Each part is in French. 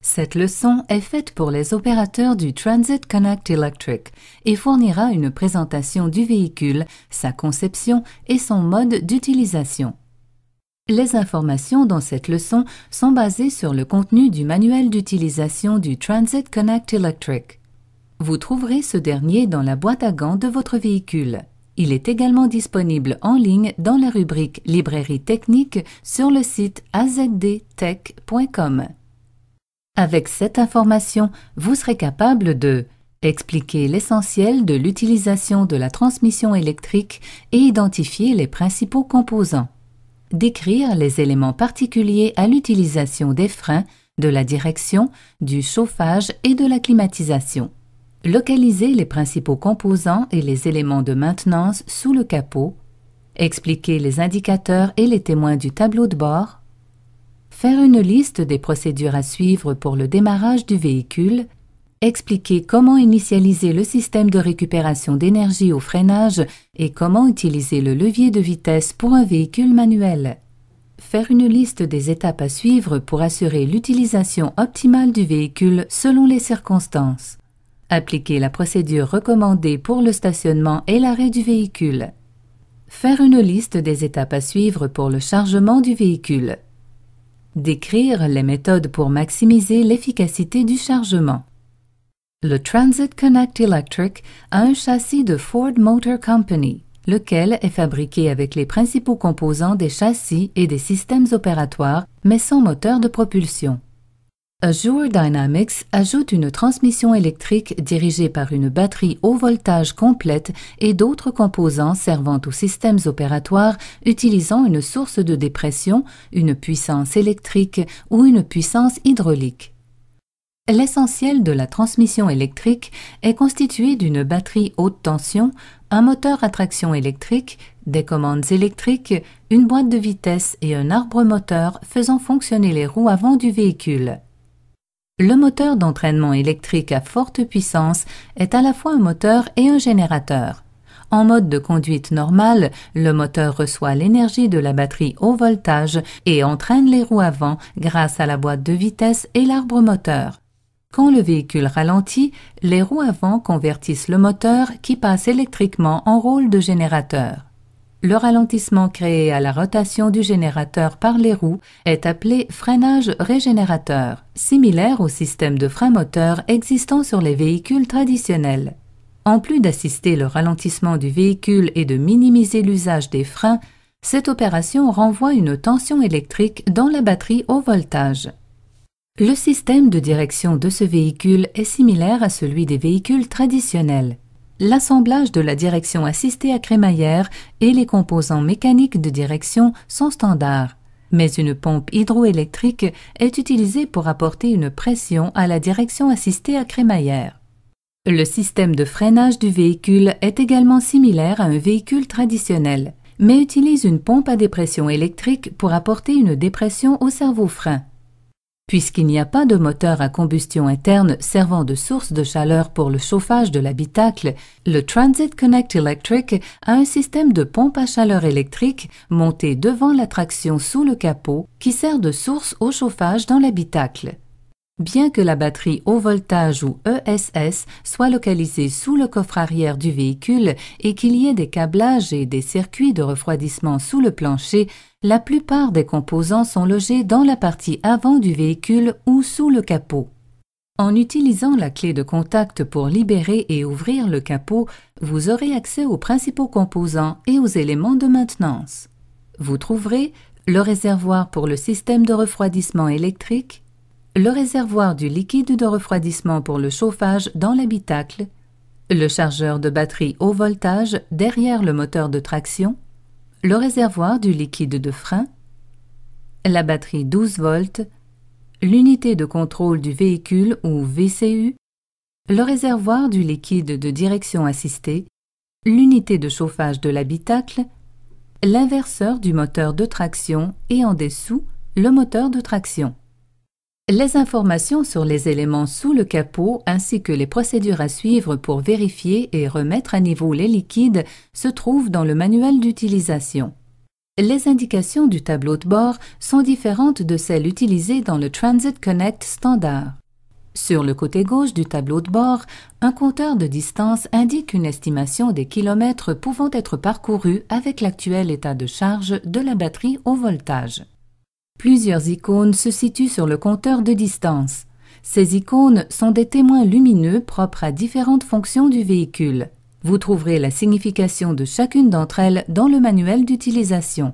Cette leçon est faite pour les opérateurs du Transit Connect Electric et fournira une présentation du véhicule, sa conception et son mode d'utilisation. Les informations dans cette leçon sont basées sur le contenu du manuel d'utilisation du Transit Connect Electric. Vous trouverez ce dernier dans la boîte à gants de votre véhicule. Il est également disponible en ligne dans la rubrique Librairie technique sur le site azdtech.com. Avec cette information, vous serez capable de expliquer l'essentiel de l'utilisation de la transmission électrique et identifier les principaux composants, décrire les éléments particuliers à l'utilisation des freins, de la direction, du chauffage et de la climatisation, localiser les principaux composants et les éléments de maintenance sous le capot, expliquer les indicateurs et les témoins du tableau de bord, faire une liste des procédures à suivre pour le démarrage du véhicule, expliquer comment initialiser le système de récupération d'énergie au freinage et comment utiliser le levier de vitesse pour un véhicule manuel, faire une liste des étapes à suivre pour assurer l'utilisation optimale du véhicule selon les circonstances, appliquer la procédure recommandée pour le stationnement et l'arrêt du véhicule, faire une liste des étapes à suivre pour le chargement du véhicule, décrire les méthodes pour maximiser l'efficacité du chargement. Le Transit Connect Electric a un châssis de Ford Motor Company, lequel est fabriqué avec les principaux composants des châssis et des systèmes opératoires, mais sans moteur de propulsion. Azure Dynamics ajoute une transmission électrique dirigée par une batterie haut voltage complète et d'autres composants servant aux systèmes opératoires utilisant une source de dépression, une puissance électrique ou une puissance hydraulique. L'essentiel de la transmission électrique est constitué d'une batterie haute tension, un moteur à traction électrique, des commandes électriques, une boîte de vitesse et un arbre moteur faisant fonctionner les roues avant du véhicule. Le moteur d'entraînement électrique à forte puissance est à la fois un moteur et un générateur. En mode de conduite normale, le moteur reçoit l'énergie de la batterie haut voltage et entraîne les roues avant grâce à la boîte de vitesse et l'arbre moteur. Quand le véhicule ralentit, les roues avant convertissent le moteur qui passe électriquement en rôle de générateur. Le ralentissement créé à la rotation du générateur par les roues est appelé freinage régénérateur, similaire au système de frein moteur existant sur les véhicules traditionnels. En plus d'assister le ralentissement du véhicule et de minimiser l'usage des freins, cette opération renvoie une tension électrique dans la batterie haut voltage. Le système de direction de ce véhicule est similaire à celui des véhicules traditionnels. L'assemblage de la direction assistée à crémaillère et les composants mécaniques de direction sont standards, mais une pompe hydroélectrique est utilisée pour apporter une pression à la direction assistée à crémaillère. Le système de freinage du véhicule est également similaire à un véhicule traditionnel, mais utilise une pompe à dépression électrique pour apporter une dépression au cerveau-frein. Puisqu'il n'y a pas de moteur à combustion interne servant de source de chaleur pour le chauffage de l'habitacle, le Transit Connect Electric a un système de pompe à chaleur électrique monté devant la traction sous le capot qui sert de source au chauffage dans l'habitacle. Bien que la batterie haut voltage ou ESS soit localisée sous le coffre arrière du véhicule et qu'il y ait des câblages et des circuits de refroidissement sous le plancher, la plupart des composants sont logés dans la partie avant du véhicule ou sous le capot. En utilisant la clé de contact pour libérer et ouvrir le capot, vous aurez accès aux principaux composants et aux éléments de maintenance. Vous trouverez le réservoir pour le système de refroidissement électrique, le réservoir du liquide de refroidissement pour le chauffage dans l'habitacle, le chargeur de batterie haut voltage derrière le moteur de traction, le réservoir du liquide de frein, la batterie 12 volts, l'unité de contrôle du véhicule ou VCU, le réservoir du liquide de direction assistée, l'unité de chauffage de l'habitacle, l'inverseur du moteur de traction et en dessous, le moteur de traction. Les informations sur les éléments sous le capot ainsi que les procédures à suivre pour vérifier et remettre à niveau les liquides se trouvent dans le manuel d'utilisation. Les indications du tableau de bord sont différentes de celles utilisées dans le Transit Connect standard. Sur le côté gauche du tableau de bord, un compteur de distance indique une estimation des kilomètres pouvant être parcourus avec l'actuel état de charge de la batterie au voltage. Plusieurs icônes se situent sur le compteur de distance. Ces icônes sont des témoins lumineux propres à différentes fonctions du véhicule. Vous trouverez la signification de chacune d'entre elles dans le manuel d'utilisation.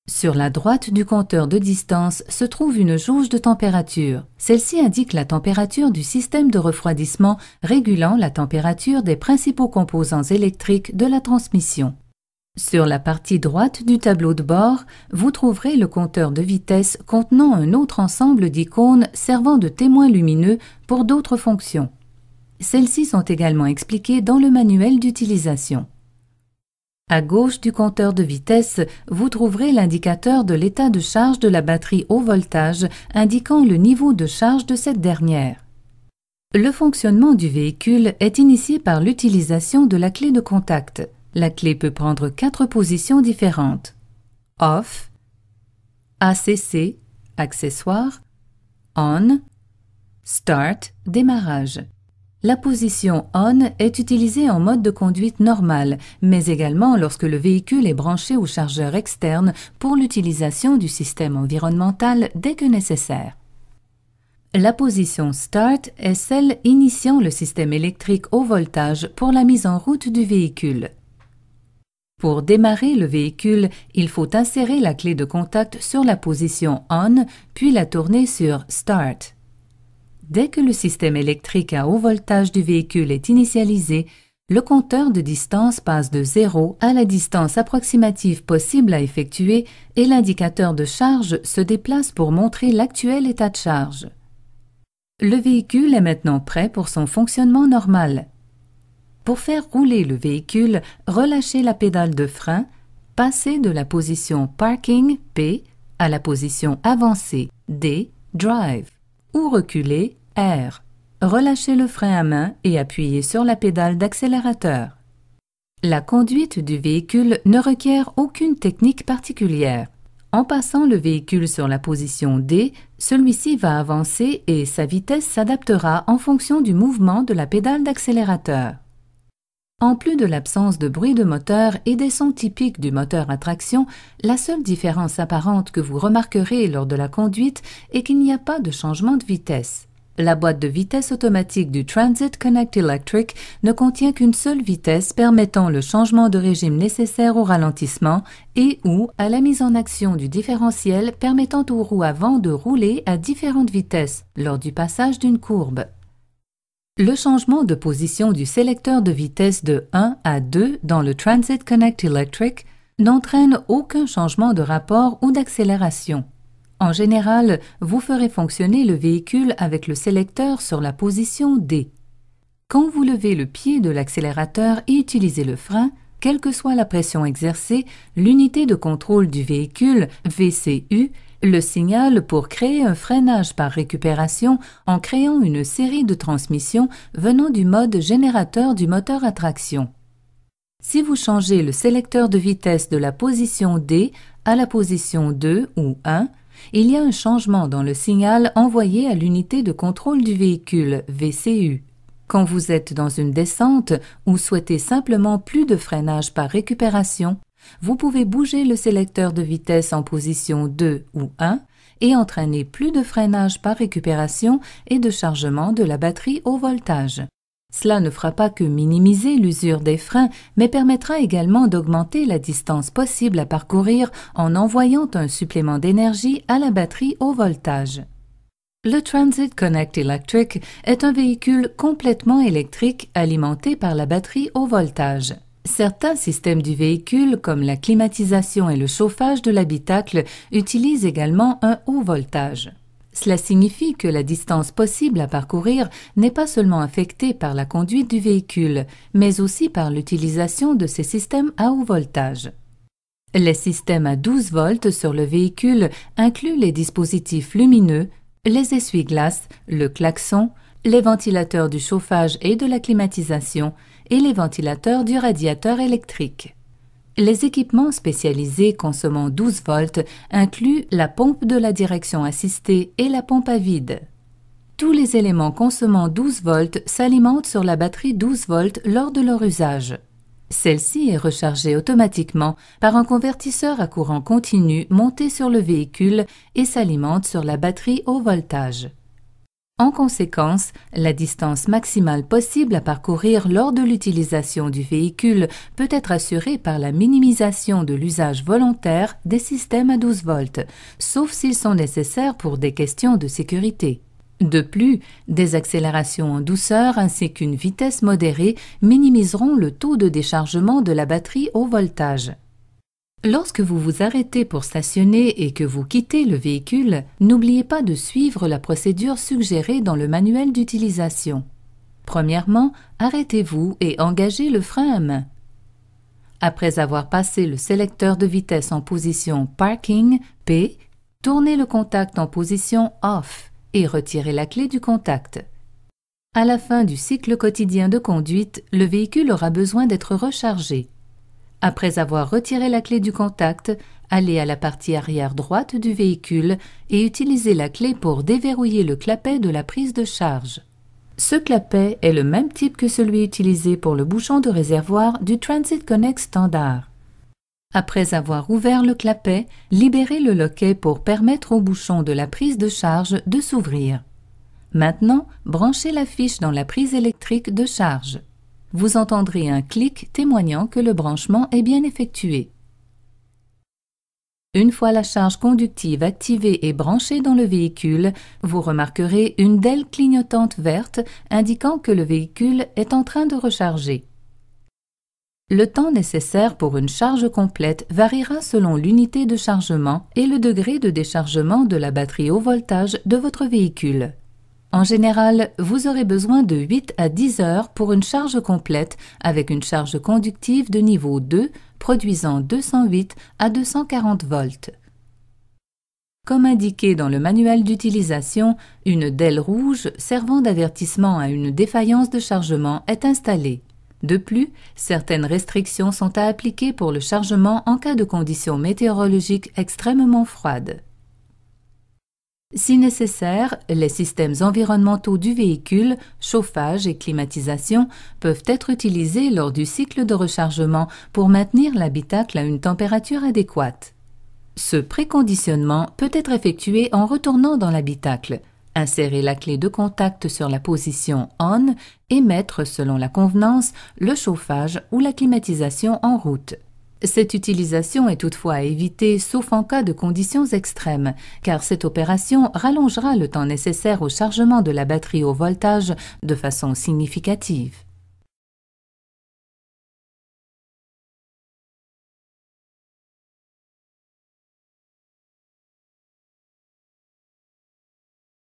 Sur la droite du compteur de distance se trouve une jauge de température. Celle-ci indique la température du système de refroidissement régulant la température des principaux composants électriques de la transmission. Sur la partie droite du tableau de bord, vous trouverez le compteur de vitesse contenant un autre ensemble d'icônes servant de témoins lumineux pour d'autres fonctions. Celles-ci sont également expliquées dans le manuel d'utilisation. À gauche du compteur de vitesse, vous trouverez l'indicateur de l'état de charge de la batterie au voltage indiquant le niveau de charge de cette dernière. Le fonctionnement du véhicule est initié par l'utilisation de la clé de contact. La clé peut prendre 4 positions différentes. Off, ACC, accessoire, On, Start, démarrage. La position On est utilisée en mode de conduite normal, mais également lorsque le véhicule est branché au chargeur externe pour l'utilisation du système environnemental dès que nécessaire. La position Start est celle initiant le système électrique au voltage pour la mise en route du véhicule. Pour démarrer le véhicule, il faut insérer la clé de contact sur la position On, puis la tourner sur Start. Dès que le système électrique à haut voltage du véhicule est initialisé, le compteur de distance passe de 0 à la distance approximative possible à effectuer et l'indicateur de charge se déplace pour montrer l'actuel état de charge. Le véhicule est maintenant prêt pour son fonctionnement normal. Pour faire rouler le véhicule, relâchez la pédale de frein, passez de la position Parking P à la position avancée D, Drive, ou reculez R. Relâchez le frein à main et appuyez sur la pédale d'accélérateur. La conduite du véhicule ne requiert aucune technique particulière. En passant le véhicule sur la position D, celui-ci va avancer et sa vitesse s'adaptera en fonction du mouvement de la pédale d'accélérateur. En plus de l'absence de bruit de moteur et des sons typiques du moteur à traction, la seule différence apparente que vous remarquerez lors de la conduite est qu'il n'y a pas de changement de vitesse. La boîte de vitesse automatique du Transit Connect Electric ne contient qu'une seule vitesse permettant le changement de régime nécessaire au ralentissement et ou à la mise en action du différentiel permettant aux roues avant de rouler à différentes vitesses lors du passage d'une courbe. Le changement de position du sélecteur de vitesse de 1 à 2 dans le Transit Connect Electric n'entraîne aucun changement de rapport ou d'accélération. En général, vous ferez fonctionner le véhicule avec le sélecteur sur la position D. Quand vous levez le pied de l'accélérateur et utilisez le frein, quelle que soit la pression exercée, l'unité de contrôle du véhicule, VCU, le signale pour créer un freinage par récupération en créant une série de transmissions venant du mode générateur du moteur à traction. Si vous changez le sélecteur de vitesse de la position D à la position 2 ou 1, il y a un changement dans le signal envoyé à l'unité de contrôle du véhicule, VCU. Quand vous êtes dans une descente ou souhaitez simplement plus de freinage par récupération, vous pouvez bouger le sélecteur de vitesse en position 2 ou 1 et entraîner plus de freinage par récupération et de chargement de la batterie au voltage. Cela ne fera pas que minimiser l'usure des freins, mais permettra également d'augmenter la distance possible à parcourir en envoyant un supplément d'énergie à la batterie au voltage. Le Transit Connect Electric est un véhicule complètement électrique alimenté par la batterie au voltage. Certains systèmes du véhicule, comme la climatisation et le chauffage de l'habitacle, utilisent également un haut voltage. Cela signifie que la distance possible à parcourir n'est pas seulement affectée par la conduite du véhicule, mais aussi par l'utilisation de ces systèmes à haut voltage. Les systèmes à 12 volts sur le véhicule incluent les dispositifs lumineux, les essuie-glaces, le klaxon, les ventilateurs du chauffage et de la climatisation et les ventilateurs du radiateur électrique. Les équipements spécialisés consommant 12 volts incluent la pompe de la direction assistée et la pompe à vide. Tous les éléments consommant 12 volts s'alimentent sur la batterie 12 volts lors de leur usage. Celle-ci est rechargée automatiquement par un convertisseur à courant continu monté sur le véhicule et s'alimente sur la batterie haut voltage. En conséquence, la distance maximale possible à parcourir lors de l'utilisation du véhicule peut être assurée par la minimisation de l'usage volontaire des systèmes à 12 volts, sauf s'ils sont nécessaires pour des questions de sécurité. De plus, des accélérations en douceur ainsi qu'une vitesse modérée minimiseront le taux de déchargement de la batterie haut voltage. Lorsque vous vous arrêtez pour stationner et que vous quittez le véhicule, n'oubliez pas de suivre la procédure suggérée dans le manuel d'utilisation. Premièrement, arrêtez-vous et engagez le frein à main. Après avoir passé le sélecteur de vitesse en position Parking, P, tournez le contact en position Off et retirez la clé du contact. À la fin du cycle quotidien de conduite, le véhicule aura besoin d'être rechargé. Après avoir retiré la clé du contact, allez à la partie arrière droite du véhicule et utilisez la clé pour déverrouiller le clapet de la prise de charge. Ce clapet est le même type que celui utilisé pour le bouchon de réservoir du Transit Connect standard. Après avoir ouvert le clapet, libérez le loquet pour permettre au bouchon de la prise de charge de s'ouvrir. Maintenant, branchez la fiche dans la prise électrique de charge. Vous entendrez un clic témoignant que le branchement est bien effectué. Une fois la charge conductive activée et branchée dans le véhicule, vous remarquerez une DEL clignotante verte indiquant que le véhicule est en train de recharger. Le temps nécessaire pour une charge complète variera selon l'unité de chargement et le degré de déchargement de la batterie haut voltage de votre véhicule. En général, vous aurez besoin de 8 à 10 heures pour une charge complète avec une charge conductive de niveau 2 produisant 208 à 240 volts. Comme indiqué dans le manuel d'utilisation, une DEL rouge servant d'avertissement à une défaillance de chargement est installée. De plus, certaines restrictions sont à appliquer pour le chargement en cas de conditions météorologiques extrêmement froides. Si nécessaire, les systèmes environnementaux du véhicule, chauffage et climatisation, peuvent être utilisés lors du cycle de rechargement pour maintenir l'habitacle à une température adéquate. Ce préconditionnement peut être effectué en retournant dans l'habitacle. Insérez la clé de contact sur la position On et mettre, selon la convenance, le chauffage ou la climatisation en route. Cette utilisation est toutefois à éviter sauf en cas de conditions extrêmes, car cette opération rallongera le temps nécessaire au chargement de la batterie haut voltage de façon significative.